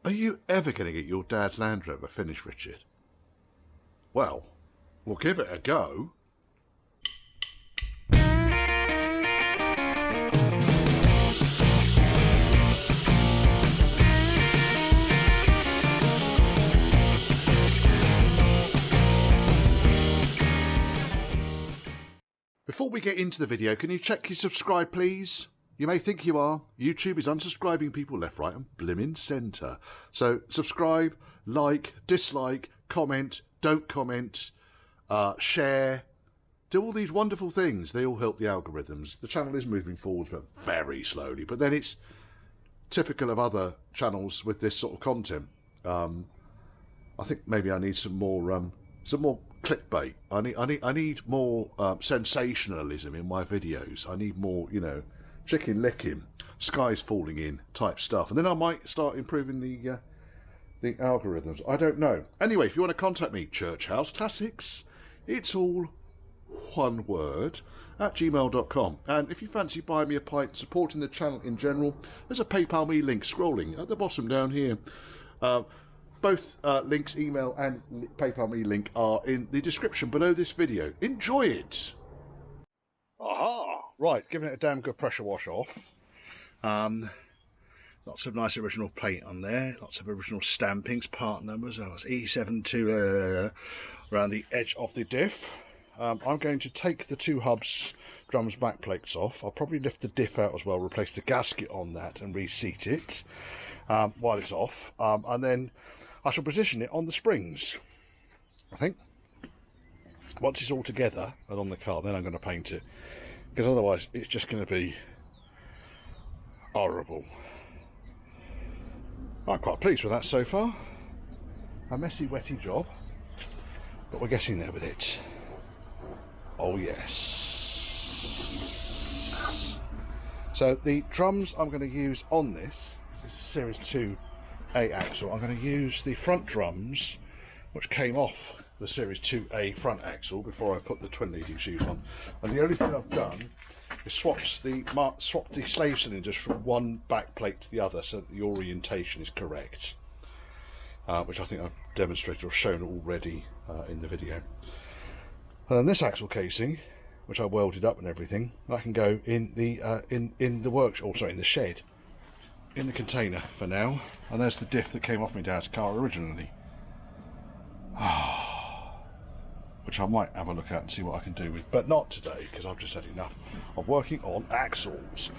Are you ever going to get your dad's Land Rover finished, Richard? Well, we'll give it a go. Before we get into the video, can you check you subscribe, please? You may think you are. YouTube is unsubscribing people left, right and blimmin' centre. So subscribe, like, dislike, comment, don't comment, share. Do all these wonderful things. They all help the algorithms. The channel is moving forward, but very slowly. But then it's typical of other channels with this sort of content. I think maybe I need some more clickbait. I need more sensationalism in my videos. I need more, you know, chicken licking, skies falling in type stuff, and then I might start improving the algorithms. I don't know. Anyway, if you want to contact me, Church House Classics, it's all one word at gmail.com. And if you fancy buying me a pint, supporting the channel in general, there's a PayPal me link scrolling at the bottom down here. Both links, email and PayPal me link, are in the description below this video. Enjoy it! Aha! Right, giving it a damn good pressure wash off. Lots of nice original paint on there, lots of original stampings, part numbers. Oh, it's E72 around the edge of the diff. I'm going to take the two hubs drums back plates off. I'll probably lift the diff out as well, replace the gasket on that and reseat it while it's off, and then I shall position it on the springs, I think. Once it's all together and on the car, then I'm going to paint it, because otherwise it's just going to be horrible. I'm quite pleased with that so far. A messy, wetty job, but we're getting there with it. Oh yes. So the drums I'm going to use on this is a Series 2 A axle. I'm going to use the front drums which came off the Series 2A front axle before I put the twin leading shoes on, and the only thing I've done is swapped the slave cylinders from one back plate to the other so that the orientation is correct, which I think I've demonstrated or shown already in the video. And then this axle casing, which I welded up and everything, that can go in the workshop, or sorry, in the shed, in the container for now. And there's the diff that came off my dad's car originally, which I might have a look at and see what I can do with, but not today because I've just had enough of working on axles.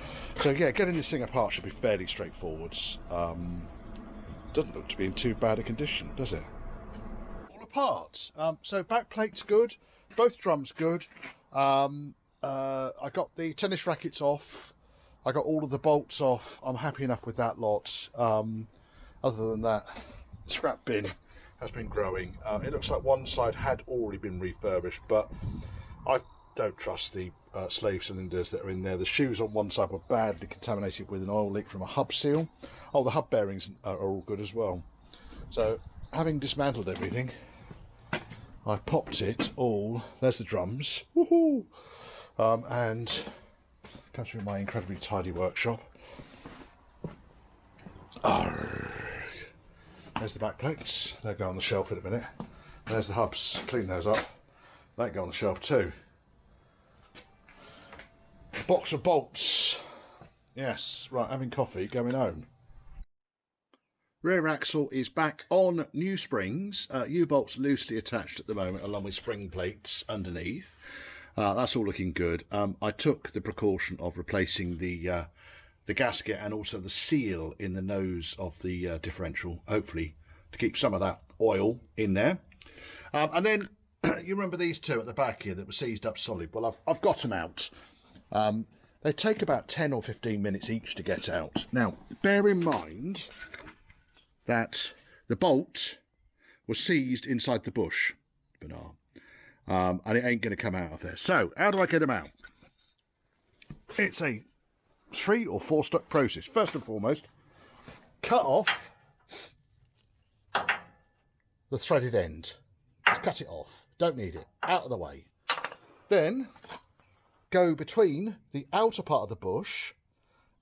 So yeah, getting this thing apart should be fairly straightforward. Doesn't look to be in too bad a condition, does it? All apart. So back plate's good, both drums good. I got the tennis rackets off, I got all of the bolts off. I'm happy enough with that lot. Other than that, the scrap bin has been growing. It looks like one side had already been refurbished, but I don't trust the slave cylinders that are in there. The shoes on one side were badly contaminated with an oil leak from a hub seal. Oh, the hub bearings are all good as well. So having dismantled everything, I popped it all. There's the drums. Woohoo! And come through my incredibly tidy workshop. Arrgh. There's the back plates. They'll go on the shelf in a minute. There's the hubs. Clean those up. They go on the shelf too. A box of bolts. Yes, right, having coffee, going home. Rear axle is back on new springs. U-bolts loosely attached at the moment, along with spring plates underneath. That's all looking good. I took the precaution of replacing the gasket and also the seal in the nose of the differential, hopefully to keep some of that oil in there. And then you remember these two at the back here that were seized up solid. Well, I've got them out. They take about 10 or 15 minutes each to get out. Now, bear in mind that the bolt was seized inside the bush, and it ain't going to come out of there. So, how do I get them out? It's a 3 or 4 step process. First and foremost, cut off the threaded end. Just cut it off. Don't need it. Out of the way. Then go between the outer part of the bush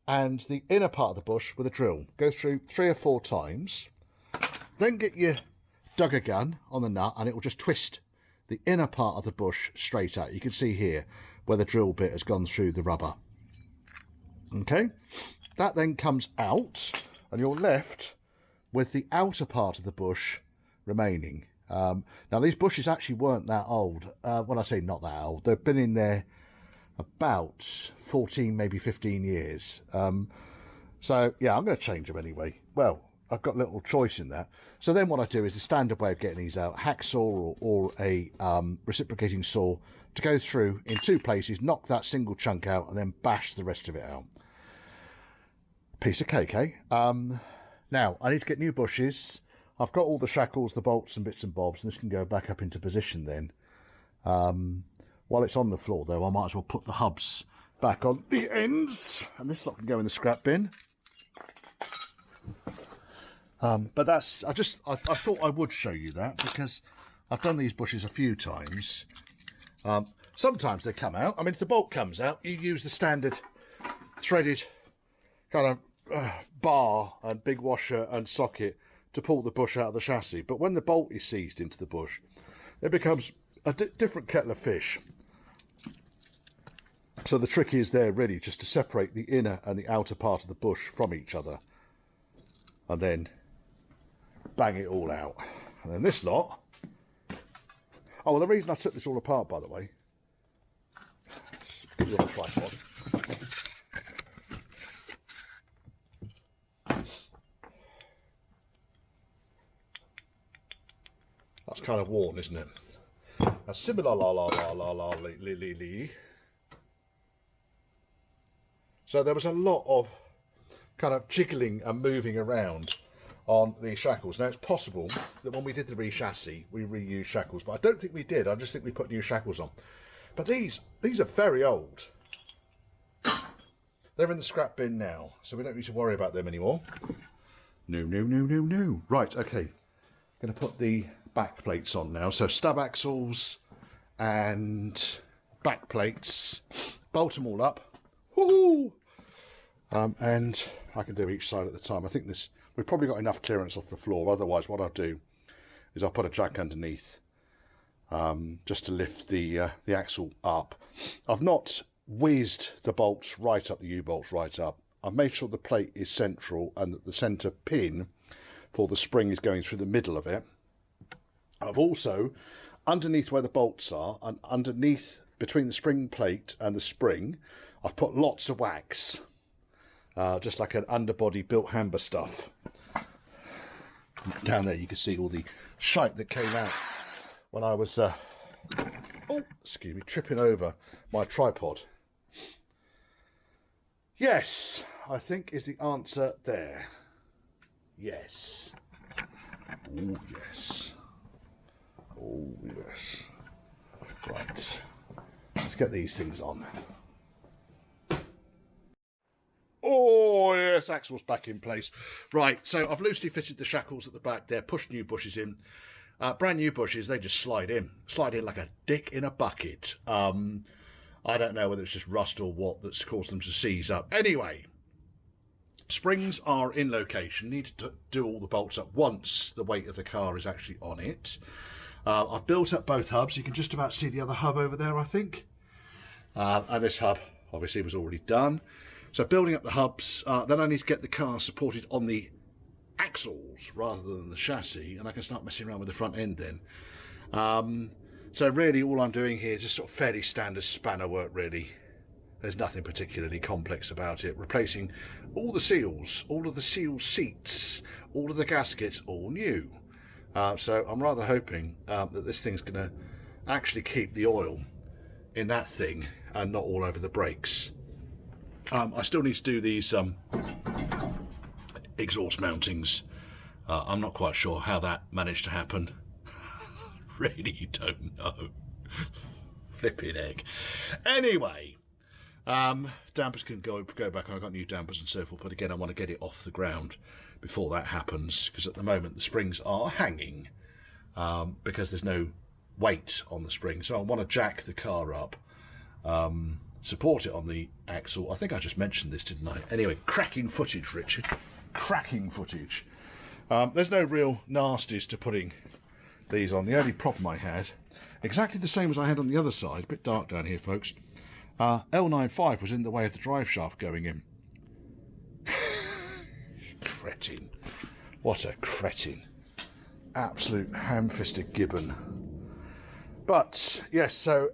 and the inner part of the bush with a drill. Go through 3 or 4 times. Then get your dugger gun on the nut and it will just twist the inner part of the bush straight out. You can see here where the drill bit has gone through the rubber. Okay, that then comes out and you're left with the outer part of the bush remaining. Now these bushes actually weren't that old. When I say not that old, they've been in there about 14, maybe 15 years. So yeah, I'm going to change them anyway. Well, I've got little choice in that. So then what I do is the standard way of getting these out, hacksaw or a reciprocating saw to go through in two places, knock that single chunk out and then bash the rest of it out. Piece of cake, eh? Now, I need to get new bushes. I've got all the shackles, the bolts and bits and bobs, and this can go back up into position then. While it's on the floor, though, I might as well put the hubs back on the ends. And this lot can go in the scrap bin. But that's, I thought I would show you that because I've done these bushes a few times. Sometimes they come out. I mean, if the bolt comes out, you use the standard threaded kind of bar and big washer and socket to pull the bush out of the chassis. But when the bolt is seized into the bush, it becomes a different kettle of fish. So the trick is there really just to separate the inner and the outer part of the bush from each other. And then bang it all out. And then this lot... Oh, well, the reason I took this all apart, by the way... Put it on a tripod. That's kind of worn, isn't it? A similar li. So there was a lot of kind of jiggling and moving around on the shackles. Now it's possible that when we did the re-chassis, we reused shackles, but I don't think we did. I just think we put new shackles on. But these are very old. They're in the scrap bin now, so we don't need to worry about them anymore. No. Right, okay. Going to put the back plates on now. So stub axles and back plates. Bolt them all up. Woohoo! And I can do each side at the time. I think this, we've probably got enough clearance off the floor. Otherwise, what I'll do is I'll put a jack underneath just to lift the axle up. I've not whizzed the bolts right up, the U-bolts right up. I've made sure the plate is central and that the centre pin for the spring is going through the middle of it. I've also, underneath where the bolts are, and underneath between the spring plate and the spring, I've put lots of wax. Just like an underbody built hamber stuff. Down there you can see all the shite that came out when I was, excuse me, tripping over my tripod. Yes, I think is the answer there. Yes. Oh, yes. Oh, yes. Right. Let's get these things on. Oh, yes, axle's back in place. Right, so I've loosely fitted the shackles at the back there, pushed new bushes in. Brand new bushes, they just slide in like a dick in a bucket. I don't know whether it's just rust or what that's caused them to seize up. Anyway, springs are in location. Need to do all the bolts up once the weight of the car is actually on it. I've built up both hubs. You can just about see the other hub over there, I think. And this hub, obviously, was already done. So building up the hubs, then I need to get the car supported on the axles rather than the chassis, and I can start messing around with the front end then. So really all I'm doing here is just sort of fairly standard spanner work really. There's nothing particularly complex about it. Replacing all the seals, all of the seal seats, all of the gaskets, all new. So I'm rather hoping that this thing's going to actually keep the oil in that thing and not all over the brakes. I still need to do these exhaust mountings. I'm not quite sure how that managed to happen. Really don't know. Flipping egg. Anyway, dampers can go back on. I've got new dampers and so forth, but again I want to get it off the ground before that happens, because at the moment the springs are hanging because there's no weight on the spring. So I want to jack the car up, support it on the axle. I think I just mentioned this, didn't I? Anyway, cracking footage, Richard. Cracking footage. There's no real nasties to putting these on. The only problem I had, exactly the same as I had on the other side, a bit dark down here folks, L95 was in the way of the drive shaft going in. Cretin. What a cretin. Absolute ham-fisted gibbon. But, yes, so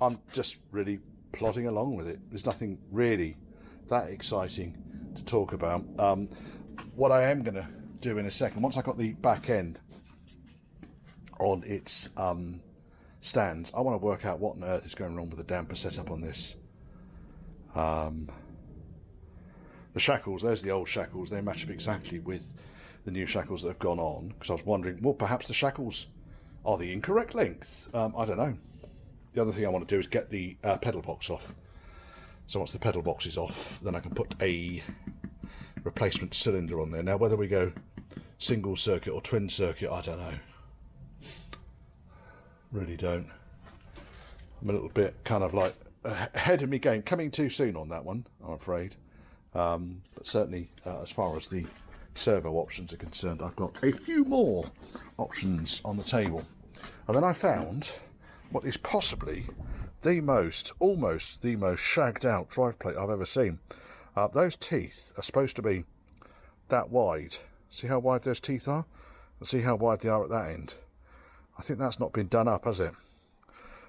I'm just really plodding along with it. There's nothing really that exciting to talk about. What I am going to do in a second, once I've got the back end on its stands, I want to work out what on earth is going wrong with the damper setup on this. The shackles, there's the old shackles, they match up exactly with the new shackles that have gone on, because I was wondering, well, perhaps the shackles are the incorrect length. I don't know. The other thing I want to do is get the pedal box off. So once the pedal box is off, then I can put a replacement cylinder on there. Now whether we go single circuit or twin circuit, I don't know. Really don't. I'm a little bit kind of like ahead of me game, coming too soon on that one, I'm afraid. But certainly as far as the servo options are concerned, I've got a few more options on the table. And then I found what is possibly the most, almost the most shagged out drive plate I've ever seen. Those teeth are supposed to be that wide. See how wide those teeth are? And see how wide they are at that end. I think that's not been done up, has it?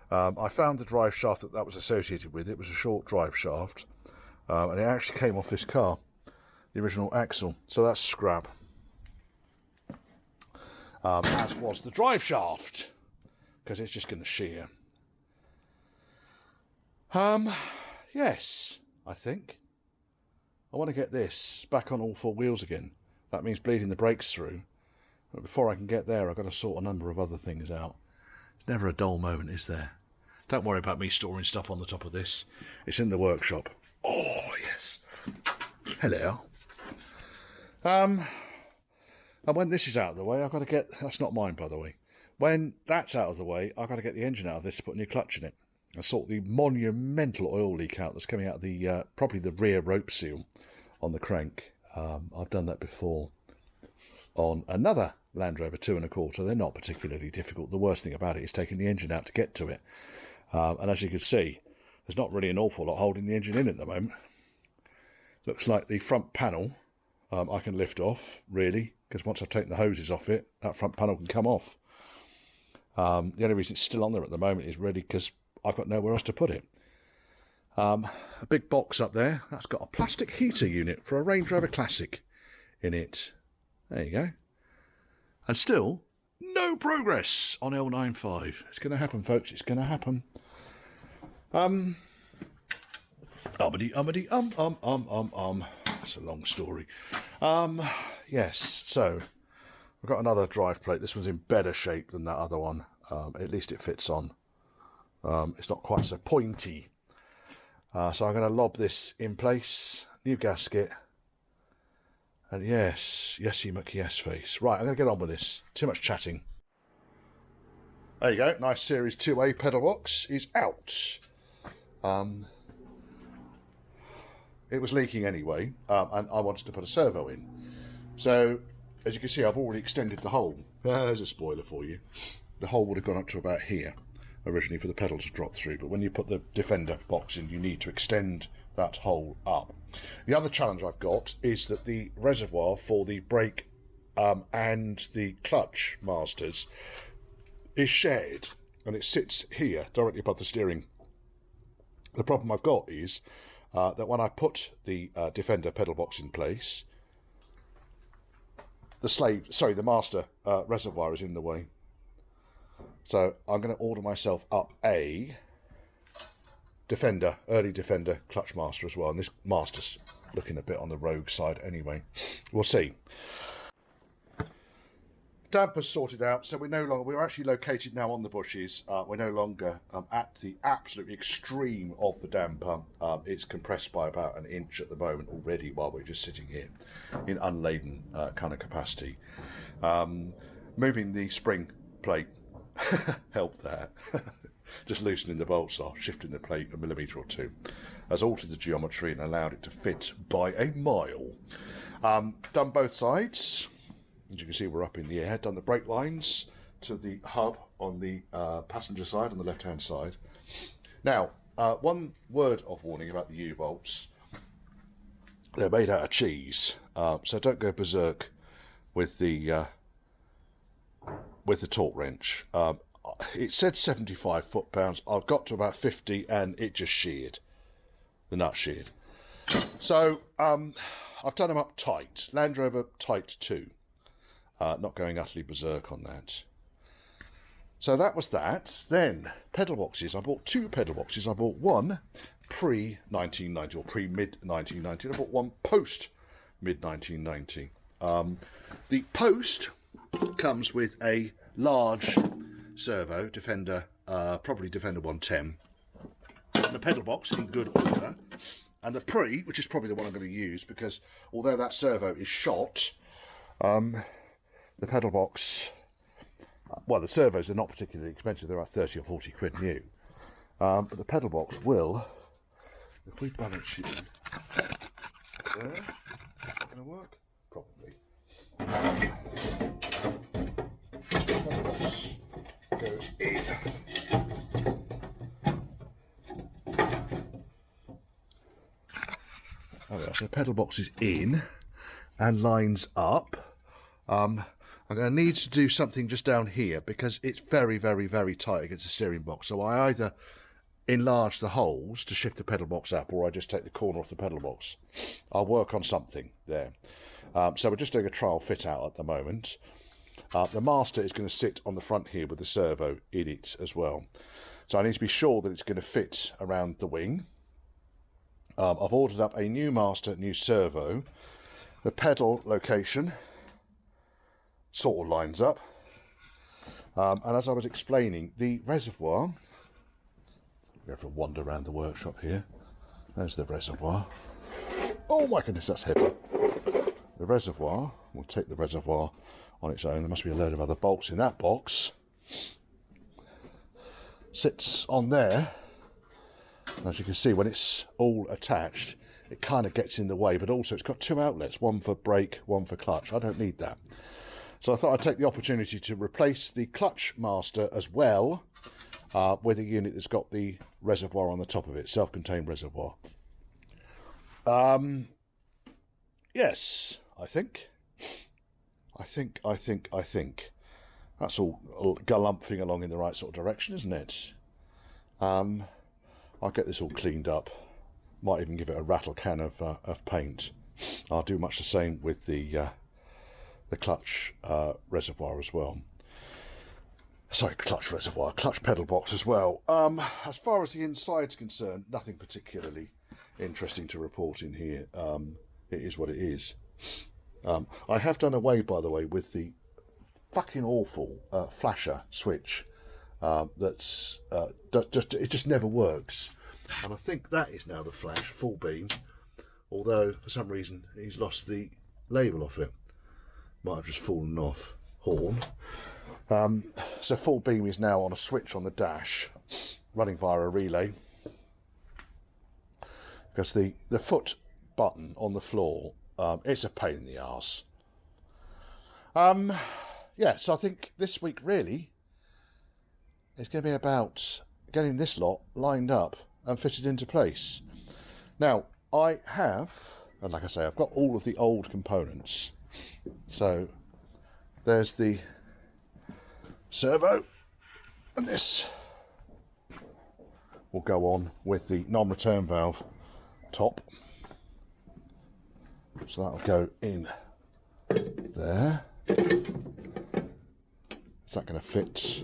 I found the drive shaft that was associated with. It was a short drive shaft. And it actually came off this car. The original axle. So that's scrap. As was the drive shaft. Because it's just going to shear. Yes, I think. I want to get this back on all four wheels again. That means bleeding the brakes through. But before I can get there, I've got to sort a number of other things out. It's never a dull moment, is there? Don't worry about me storing stuff on the top of this. It's in the workshop. Oh, yes. Hello. And when this is out of the way, I've got to get... That's not mine, by the way. When that's out of the way, I've got to get the engine out of this to put a new clutch in it. And sort the monumental oil leak out that's coming out of the probably the rear rope seal on the crank. I've done that before on another Land Rover 2 1/4. They're not particularly difficult. The worst thing about it is taking the engine out to get to it. And as you can see, there's not really an awful lot holding the engine in at the moment. Looks like the front panel I can lift off, really, because once I've taken the hoses off it, that front panel can come off. The only reason it's still on there at the moment is really because I've got nowhere else to put it. A big box up there, that's got a plastic heater unit for a Range Rover Classic in it. There you go. And still, no progress on L95. It's going to happen, folks, it's going to happen. That's a long story. Yes, so we've got another drive plate. This one's in better shape than that other one. At least it fits on. It's not quite so pointy. So I'm going to lob this in place. New gasket. And yes, yesy McYes face. Right, I'm going to get on with this. Too much chatting. There you go. Nice Series 2A pedal box is out. It was leaking anyway, and I wanted to put a servo in. So, as you can see, I've already extended the hole. There's a spoiler for you. The hole would have gone up to about here originally for the pedal to drop through, but when you put the Defender box in, you need to extend that hole up. The other challenge I've got is that the reservoir for the brake and the clutch masters is shared, and it sits here directly above the steering. The problem I've got is that when I put the Defender pedal box in place, the master reservoir is in the way. So I'm going to order myself up a Defender, early Defender clutch master as well. And this master's looking a bit on the rogue side anyway. We'll see. Damper's sorted out, so we're actually located now on the bushes. We're no longer at the absolute extreme of the damper. It's compressed by about an inch at the moment already while we're just sitting here in unladen kind of capacity. Moving the spring plate helped that. just loosening the bolts off, shifting the plate a millimetre or two, has altered the geometry and allowed it to fit by a mile. Done both sides. As you can see, we're up in the air. Done the brake lines to the hub on the passenger side, on the left-hand side. Now, one word of warning about the U-bolts. They're made out of cheese, so don't go berserk with the torque wrench. It said 75 foot-pounds. I've got to about 50 and it just sheared. The nut sheared. So I've done them up tight. Land Rover tight 2. Not going utterly berserk on that. So that was that. Then pedal boxes. I bought 2 pedal boxes. I bought one pre-1990 or pre-mid-1990. I bought one post-mid-1990. The post comes with a large servo, Defender, probably Defender 110. The pedal box in good order. And the pre, which is probably the one I'm going to use, because although that servo is shot, the pedal box, well, the servos are not particularly expensive. They're about 30 or 40 quid new. But the pedal box will, if we balance it there, is that going to work? Probably. Pedal box goes in. So the pedal box is in and lines up. I'm going to need to do something just down here because it's very, very, very tight against the steering box. So I either enlarge the holes to shift the pedal box up, or I just take the corner off the pedal box. I'll work on something there. So we're just doing a trial fit out at the moment. The master is going to sit on the front here with the servo in it as well. So I need to be sure that it's going to fit around the wing. I've ordered up a new master, new servo. The pedal location sort of lines up. And as I was explaining, the reservoir, we have to wander around the workshop here. There's the reservoir. Oh my goodness, that's heavy. The reservoir, we'll take the reservoir on its own. There must be a load of other bolts in that box. Sits on there. As you can see, when it's all attached, it kind of gets in the way, but also it's got 2 outlets, one for brake, one for clutch. I don't need that. So I thought I'd take the opportunity to replace the clutch master as well with a unit that's got the reservoir on the top of it, self-contained reservoir. Yes, I think. That's all galumphing along in the right sort of direction, isn't it? I'll get this all cleaned up. Might even give it a rattle can of paint. I'll do much the same with the clutch reservoir as well. Sorry, clutch reservoir, clutch pedal box as well. As far as the inside's concerned, nothing particularly interesting to report in here. It is what it is. I have done away, by the way, with the fucking awful flasher switch. It just never works, and I think that is now the flash full beam, although for some reason he's lost the label off it. Might have just fallen off. Horn. So full beam is now on a switch on the dash, running via a relay, because the foot button on the floor, it's a pain in the arse. Yeah, so I think this week really it's going to be about getting this lot lined up and fitted into place. Now, I have, and like I say, I've got all of the old components. So, there's the servo, and this will go on with the non-return valve top. So that'll go in there. Is that going to fit?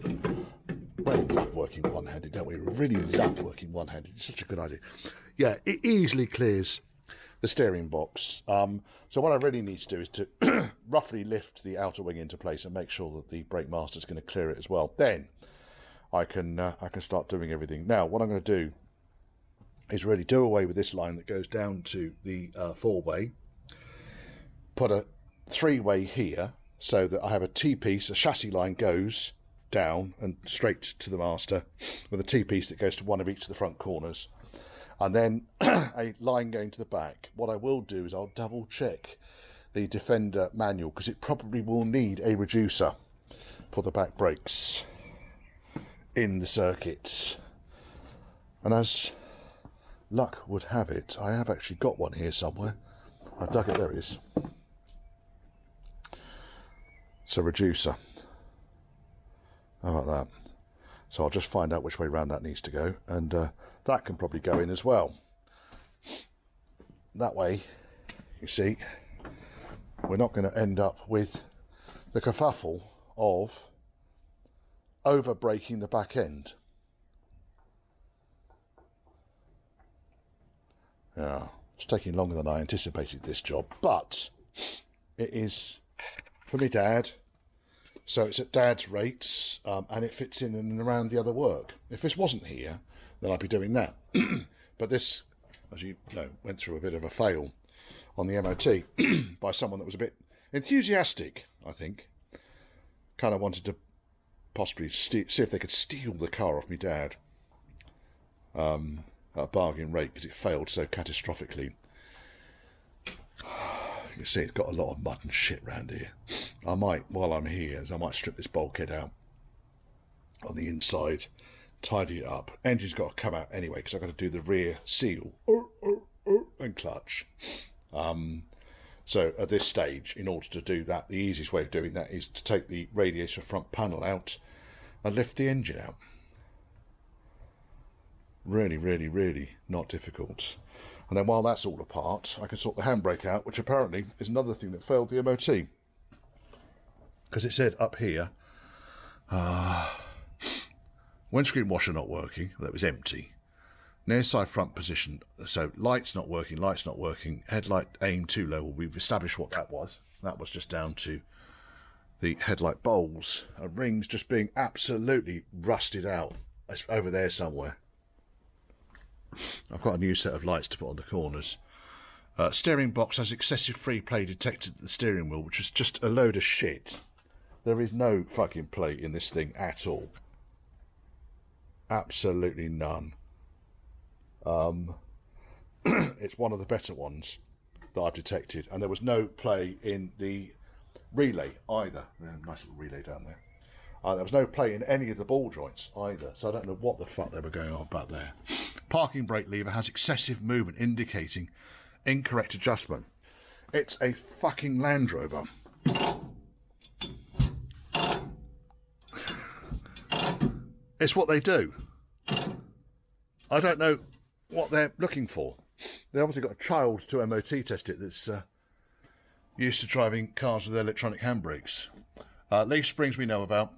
Well, we love working one-handed, don't we? We really love working one-handed. It's such a good idea. Yeah, it easily clears the steering box. So what I really need to do is to roughly lift the outer wing into place and make sure that the brake master is going to clear it as well. Then I can start doing everything. Now, what I'm going to do is really do away with this line that goes down to the 4-way. Put a 3-way here, so that I have a T-piece, a chassis line goes down and straight to the master with a T-piece that goes to one of each of the front corners, and then a line going to the back. What I will do is I'll double check the Defender manual, because it probably will need a reducer for the back brakes in the circuits. And as luck would have it, I have actually got one here somewhere. I dug it, there it is. It's a reducer. How about that? So I'll just find out which way round that needs to go, and that can probably go in as well. That way, you see, we're not going to end up with the kerfuffle of over braking the back end. Yeah, it's taking longer than I anticipated, this job, but it is for me Dad, so it's at Dad's rates, and it fits in and around the other work. If this wasn't here, then I'd be doing that. But this, as you know, went through a bit of a fail on the MOT by someone that was a bit enthusiastic, I think. Kind of wanted to possibly see if they could steal the car off me Dad at a bargain rate, because it failed so catastrophically. You see, it's got a lot of mud and shit around here. I might, while I'm here, I might strip this bulkhead out on the inside, tidy it up. Engine's got to come out anyway, because I've got to do the rear seal and clutch. So at this stage, in order to do that, the easiest way of doing that is to take the radiator front panel out and lift the engine out. Really, really, really not difficult. And then while that's all apart, I can sort the handbrake out, which apparently is another thing that failed the MOT. Because it said up here, windscreen washer not working, that was empty. Near side front position, so lights not working, headlight aim too low. Well, we've established what that was. That was just down to the headlight bowls and rings just being absolutely rusted out. It's over there somewhere. I've got a new set of lights to put on the corners. Steering box has excessive free play detected at the steering wheel, which is just a load of shit. There is no fucking play in this thing at all. Absolutely none. It's one of the better ones that I've detected, and there was no play in the relay either. Nice little relay down there. There was no play in any of the ball joints either, so I don't know what the fuck they were going on about there. Parking brake lever has excessive movement, indicating incorrect adjustment. It's a fucking Land Rover. It's what they do. I don't know what they're looking for. They obviously got a child to MOT test it that's used to driving cars with electronic handbrakes. Leaf springs we know about.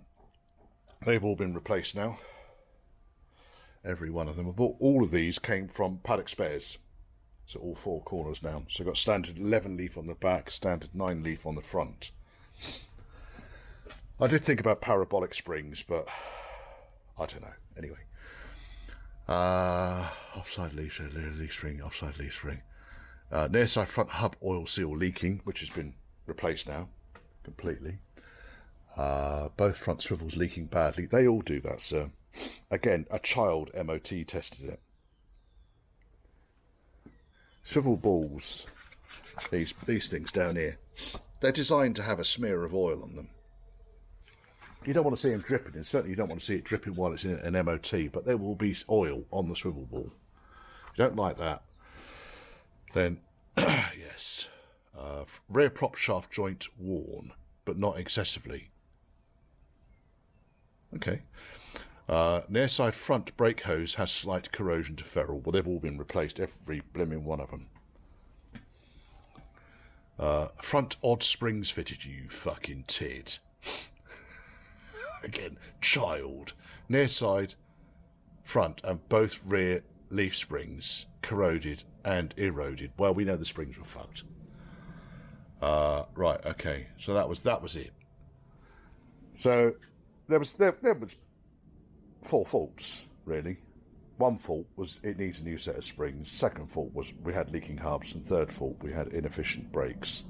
They've all been replaced now. Every one of them. All of these came from paddock spares. So all four corners now. So got standard 11 leaf on the back, standard 9 leaf on the front. I did think about parabolic springs, but I don't know. Anyway. Offside leaf spring, offside leaf spring. Near side front hub oil seal leaking, which has been replaced now completely. Both front swivels leaking badly. They all do that, sir. Again, a child MOT tested it. Swivel balls, these things down here, they're designed to have a smear of oil on them. You don't want to see them dripping, and certainly you don't want to see it dripping while it's in an MOT, but there will be oil on the swivel ball. If you don't like that, then yes. Rear prop shaft joint worn, but not excessively. Okay. Near side front brake hose has slight corrosion to ferrule. Well, they've all been replaced, every blimmin' one of them. Front odd springs fitted, you fucking tit. Again, child. Near side front and both rear leaf springs corroded and eroded. Well, we know the springs were fucked. Right, okay. So that was it. So there was 4 faults, really. One fault was it needs a new set of springs. Second fault was we had leaking hubs, and third fault we had inefficient brakes.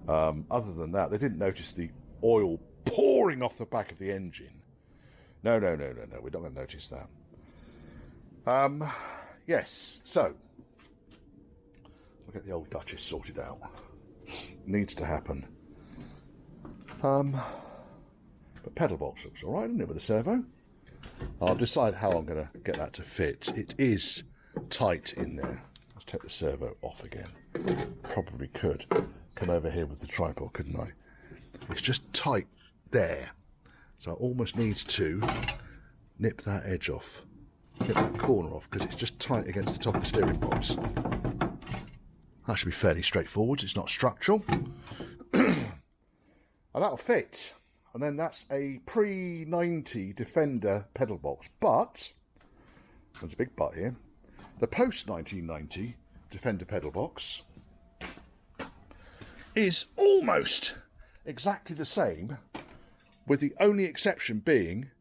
Other than that, they didn't notice the oil pouring off the back of the engine. No, we're not going to notice that. Yes, so we'll get the old Duchess sorted out. Needs to happen. But pedal box looks all right, doesn't it, with the servo? I'll decide how I'm going to get that to fit. It is tight in there. Let's take the servo off again. Probably could come over here with the tripod, couldn't I? It's just tight there. So I almost need to nip that edge off. Get that corner off, because it's just tight against the top of the steering box. That should be fairly straightforward. It's not structural. And that'll fit. And then that's a pre-90 Defender pedal box. But, there's a big but here, the post-1990 Defender pedal box is almost exactly the same, with the only exception being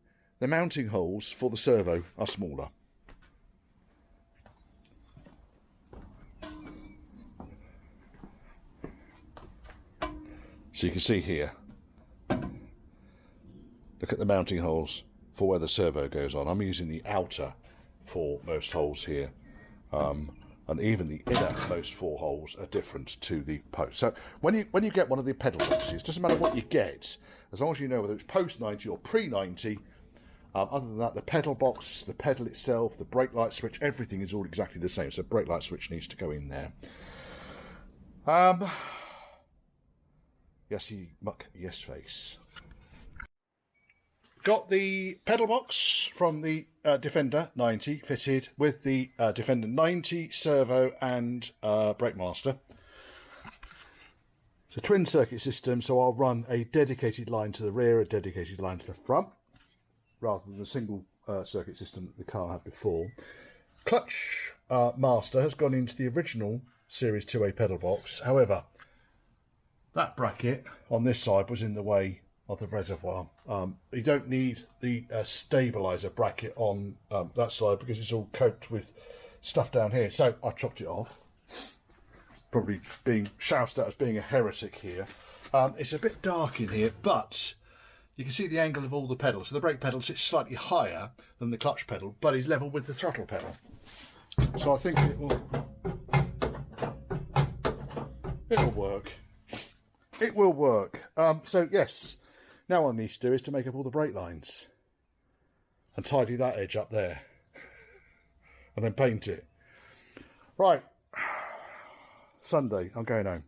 the mounting holes for the servo are smaller. So you can see here, look at the mounting holes for where the servo goes on. I'm using the outer for most holes here, and even the innermost 4 holes are different to the post. So when you get one of the pedal boxes, doesn't matter what you get, as long as you know whether it's post 90 or pre 90. Other than that, the pedal box, the pedal itself, the brake light switch, everything is all exactly the same. So brake light switch needs to go in there. Yesy muck, yes face. Got the pedal box from the Defender 90 fitted with the Defender 90 servo and brake master. It's a twin circuit system, so I'll run a dedicated line to the rear, a dedicated line to the front, rather than the single circuit system that the car had before. Clutch master has gone into the original Series 2A pedal box. However, that bracket on this side was in the way of the reservoir. You don't need the stabiliser bracket on that side because it's all coped with stuff down here. So I chopped it off. Probably being shouted at as being a heretic here. It's a bit dark in here, but you can see the angle of all the pedals. So the brake pedal sits slightly higher than the clutch pedal, but is level with the throttle pedal. So I think it'll work. It will work. So yes, now what I need to do is to make up all the brake lines and tidy that edge up there and then paint it. Right, Sunday, I'm going home.